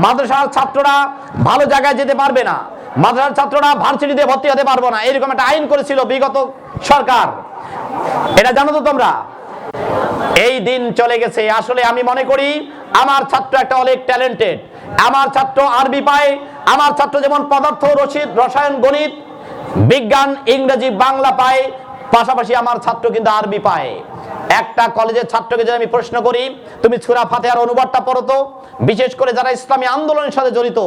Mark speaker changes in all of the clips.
Speaker 1: মাদ্রাসার ছাত্ররা ভালো জায়গায় যেতে পারবে না, মাদ্রাসার ছাত্ররা ভার্সিটিতে ভর্তি হতে পারবে না, এরকম একটা আইন করেছিল বিগত সরকার। এটা জানো তো তোমরা? এই দিন চলে গেছে। আসলে আমি মনে করি আমার ছাত্র একটা অনেক ট্যালেন্টেড। আমার ছাত্র আরবি পায়, আমার ছাত্র যেমন পদার্থ, রসায়ন, গণিত, বিজ্ঞান, ইংরেজি, বাংলা পায়, পাশাপাশি আমার ছাত্র কিন্তু আরবি পায়। একটা কলেজের ছাত্রকে যদি আমি প্রশ্ন করি, তুমি সূরা ফাতিহার অনুবাদটা পড়ো তো, বিশেষ করে যারা ইসলামী আন্দোলনের সাথে জড়িত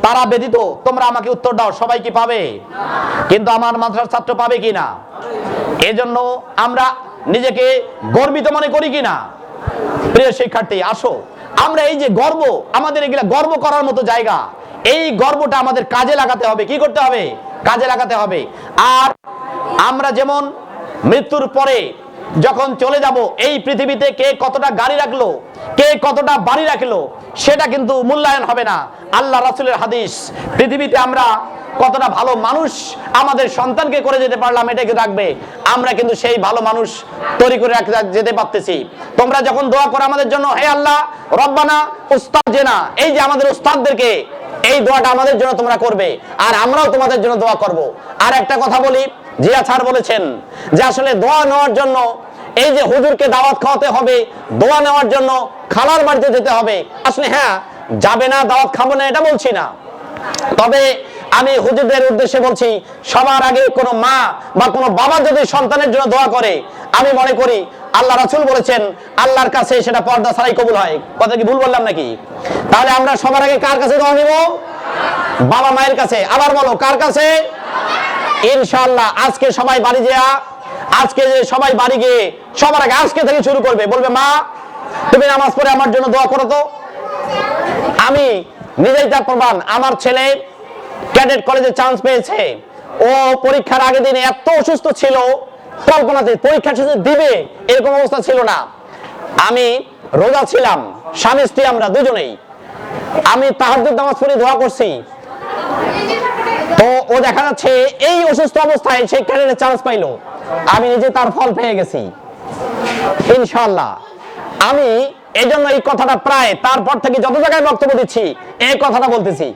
Speaker 1: তারা ব্যতীত, তোমরা আমাকে উত্তর দাও, সবাই কি পাবে? কিন্তু আমার মাদ্রাসার ছাত্র পাবে কিনা? এজন্য আমরা নিজেকে গর্বিত মনে করি কিনা? প্রিয় শিক্ষার্থী, আসো আমরা এই যে গর্ব, আমাদের এগুলা গর্ব করার মতো জায়গা, এই গর্বটা আমাদের কাজে লাগাতে হবে। কি করতে হবে? কাজে লাগাতে হবে। আর আমরা যেমন মৃত্যুর পরে যখন চলে যাব, এই পৃথিবীতে কে কতটা গাড়ি রাখলো, কে কতটা বাড়ি রাখলো, সেটা কিন্তু মূল্যায়ন হবে না। আল্লাহ রাসূলের হাদিস, পৃথিবীতে আমরা কতটা ভালো মানুষ আমাদের সন্তানকে করে যেতে পারলাম, এটাকে রাখবে। আমরা কিন্তু সেই ভালো মানুষ তৈরি করে যেতে পারতেছি। তোমরা যখন দোয়া করো আমাদের জন্য, হে আল্লাহ রব্বানা উস্তাদনা, এই যে আমাদের উস্তাদদেরকে, এই দোয়াটা আমাদের জন্য তোমরা করবে, আর আমরাও তোমাদের জন্য দোয়া করব। আর একটা কথা বলি, জিয়া স্যার বলেছেন যে আসলে দোয়া নেওয়ার জন্য এই যে হুজুরকে দাওয়াত খাওয়াতে হবে, দোয়া নেওয়ার জন্য খালার বাড়িতে যেতে হবে। আসলে হ্যাঁ, যাবে না, দাওয়াত খাবো না এটা বলছি না, তবে আমি হুজুরদের উদ্দেশ্যে বলছি, সবার আগে কোনো মা বা কোনো বাবা যদি সন্তানের জন্য দোয়া করে, আমি মনে করি আল্লাহ রাসূল বলেছেন আল্লাহর কাছে সেটা পর্দা ছাড়াই কবুল হয়। কথা কি ভুল বললাম নাকি? তাহলে আমরা সবার আগে কার কাছে দোয়া নিব? বাবা মায়ের কাছে। আবার বলো, কার কাছে? ইনশাআল্লাহ আজকে সবাই বাড়ি যা, আজকে যে সবাই বাড়ি গিয়ে সবার আগে আজকে থেকে শুরু করবে, বলবে মা তুমি নামাজ পড়ে আমার জন্য দোয়া করো তো। আমি নিজেই তার প্রমাণ। আমার ছেলে ক্যাডেট কলেজে চান্স পেয়েছে, ও পরীক্ষার আগের দিনে এত অসুস্থ ছিল, কল্পনাতে পরীক্ষা শেষে দিবে এরকম অবস্থা ছিল না। আমি রোজা ছিলাম, স্বামী স্ত্রী আমরা দুজনেই, আমি তাহাজ্জুদ নামাজ পড়ে দোয়া করছি, তো ও দেখা যাচ্ছে এই অসুস্থ অবস্থায় সেই ক্যাডেটে চান্স পাইলো, আমি নিজে তার ফল পেয়ে গেছি ইনশাআল্লাহ। আমি এই জন্য এই কথাটা প্রায় তারপর থেকে যত জায়গায় বক্তব্য দিচ্ছি এই কথাটা বলতেছি।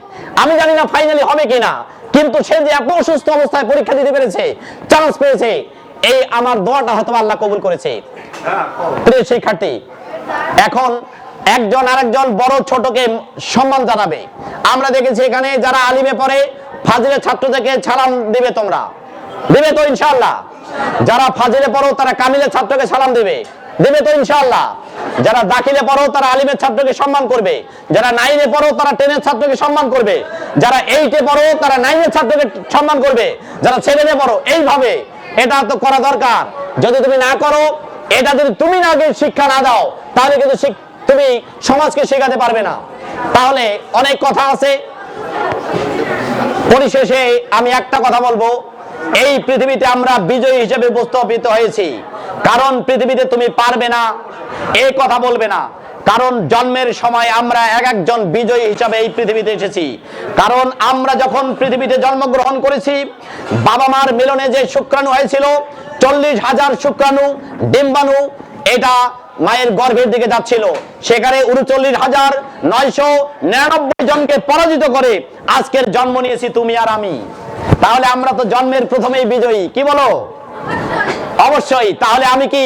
Speaker 1: আমি জানি না ফাইনালি হবে কিনা, কিন্তু সে যে এত অসুস্থ অবস্থায় পরীক্ষা দিতে পেরেছে, চান্স পেয়েছে, এই আমার দোয়াটা হয়তো আল্লাহ কবুল করেছে। প্রিয় শিক্ষার্থী, এখন একজন আরেকজন বড় ছোটকে সম্মান জানাবে। আমরা দেখেছি এখানে যারা আলিমে পড়ে ফাজিলের ছাত্রদেরকে সালাম দিবে, তোমরা দিবে তো ইনশাআল্লাহ? যারা ফাজিলে পড়ো তারা কামিলের ছাত্রকে সালাম দিবে তো ইনশাআল্লাহ? যারা দাখিলে পড়ো তারা আলিমের ছাত্রকে সম্মান করবে, যারা নাইনে পড়ো তারা 10 এর ছাত্রকে সম্মান করবে, যারা 8 এ পড়ো তারা 9 এর ছাত্রকে সম্মান করবে, যারা 7 এ পড়ো। এইভাবে এটা তো করা দরকার। যদি তুমি না করো, এটা যদি তুমি না শিক্ষা না দাও, তাহলে কিন্তু তুমি সমাজকে শেখাতে পারবে না। তাহলে অনেক কথা আছে, পরিশেষে আমি একটা কথা বলবো, এই পৃথিবীতে আমরা বিজয়ী হিসেবে উপস্থাপিত হয়েছি। কারণ পৃথিবীতে তুমি পারবে না এই কথা বলবে না, কারণ জন্মের সময় আমরা একজন বিজয়ী হিসাবে এই পৃথিবীতে এসেছি। কারণ আমরা যখন পৃথিবীতে জন্মগ্রহণ করেছি, বাবা মার মিলনে যে শুক্রাণু হয়েছিল, 40,000 শুক্রাণু ডিম্বাণু, এটা মায়ের গর্ভের দিকে যাচ্ছিল, সেখানে 39,999 জনকে পরাজিত করে আজকের জন্ম নিয়েছি তুমি আর আমি। তাহলে আমরা তো জন্মের প্রথমেই বিজয়ী, কি বলো? অবশ্যই। তাহলে আমি কি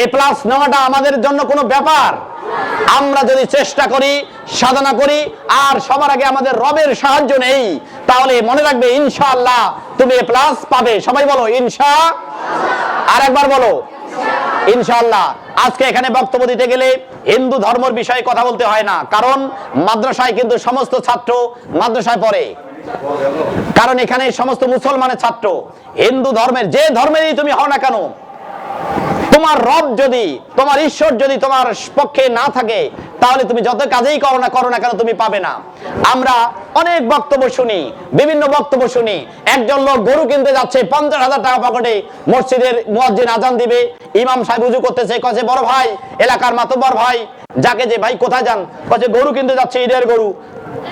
Speaker 1: A+ নেওয়াটা আমাদের জন্য কোনো ব্যাপার? আমরা যদি চেষ্টা করি, সাধনা করি, আর সবার আগে আমাদের রবের সাহায্য নেই, তাহলে মনে রাখবে ইনশাআল্লাহ তুমি A+ পাবে। সবাই বলো ইনশাআল্লাহ। আর একবার বলো ইনশাআল্লাহ। আজকে এখানে বক্তব্য দিতে গেলে হিন্দু ধর্মের বিষয়ে কথা বলতে হয় না, কারণ মাদ্রাসায় কিন্তু সমস্ত ছাত্র মাদ্রাসায় পড়ে, কারণ এখানে সমস্ত মুসলমানের ছাত্র। হিন্দু ধর্মের যে ধর্মেরই তুমি হও না কেন, তোমার রব যদি, তোমার ঈশ্বর যদি তোমার পক্ষে না থাকে, তাহলে তুমি যত কাজেই করো না কেন তুমি পাবে না। আমরা অনেক বক্তব্য শুনি, বিভিন্ন বক্তব্য শুনি, একজন লোক গরু কিনতে যাচ্ছে, 50,000 টাকা পকেটে, মসজিদের মুয়াজ্জিন আজান দিবে, ইমাম সাহেব উজু করতেছে, কছে বড় ভাই, এলাকার মাতব্বর ভাই, যাকে যে ভাই কোথায় যান, কছে গরু কিনতে যাচ্ছে, ঈদের গরু,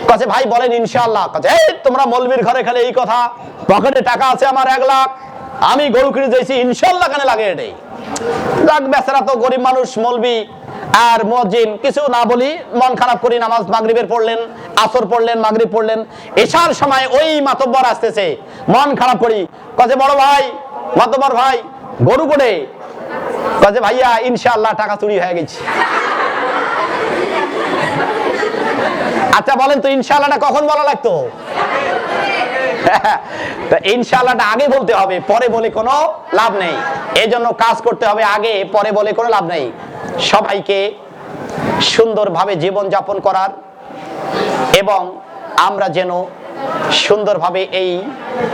Speaker 1: কছে ভাই বলেন ইনশাআল্লাহ, কছে এই তোমরা মৌলবীর ঘরে খেলে এই কথা, পকেটে টাকা আছে আমার 1 লাখ, আমি গরু কিনে যাইছি ইনশাআল্লাহ কানে লাগে, এটাই যাক, বেচারা তো গরিব মানুষ, মৌলবী আর মুয়াজ্জিন কিছু না বলি, মন খারাপ করি, নামাজ মাগরিবের পড়লেন, আসর পড়লেন, মাগরিব পড়লেন, এশার সময় ওই মাতব্বর আসতেছে, মন খারাপ করি, কাজে বড় ভাই, মাতব্বর ভাই গরু কোটে, কাজে ভাইয়া ইনশাআল্লাহ টাকা চুরি হয়ে গেছে। আচ্ছা বলেন তো ইনশাআল্লাহটা কখন বলা লাগতো? ইনশাআল্লাহটা আগে বলতে হবে, পরে বলে কোনো লাভ নেই। এই জন্য কাজ করতে হবে আগে, পরে বলে কোনো লাভ নেই। সবাইকে সুন্দরভাবে জীবন যাপন করার এবং আমরা যেন সুন্দরভাবে এই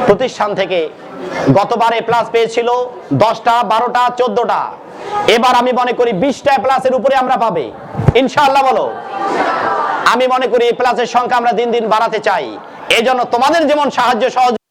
Speaker 1: প্রতিষ্ঠান থেকে গতবারে প্লাস পেয়েছিল 10টা, 12টা, 14টা, এবার আমি মনে করি 20টা প্লাসের উপরে আমরা পাবে ইনশাআল্লাহ। বলো আমি মনে করি এই প্লাসের সংখ্যা আমরা দিন দিন বাড়াতে চাই। এই জন্য তোমাদের যেমন সাহায্য সহযোগিতা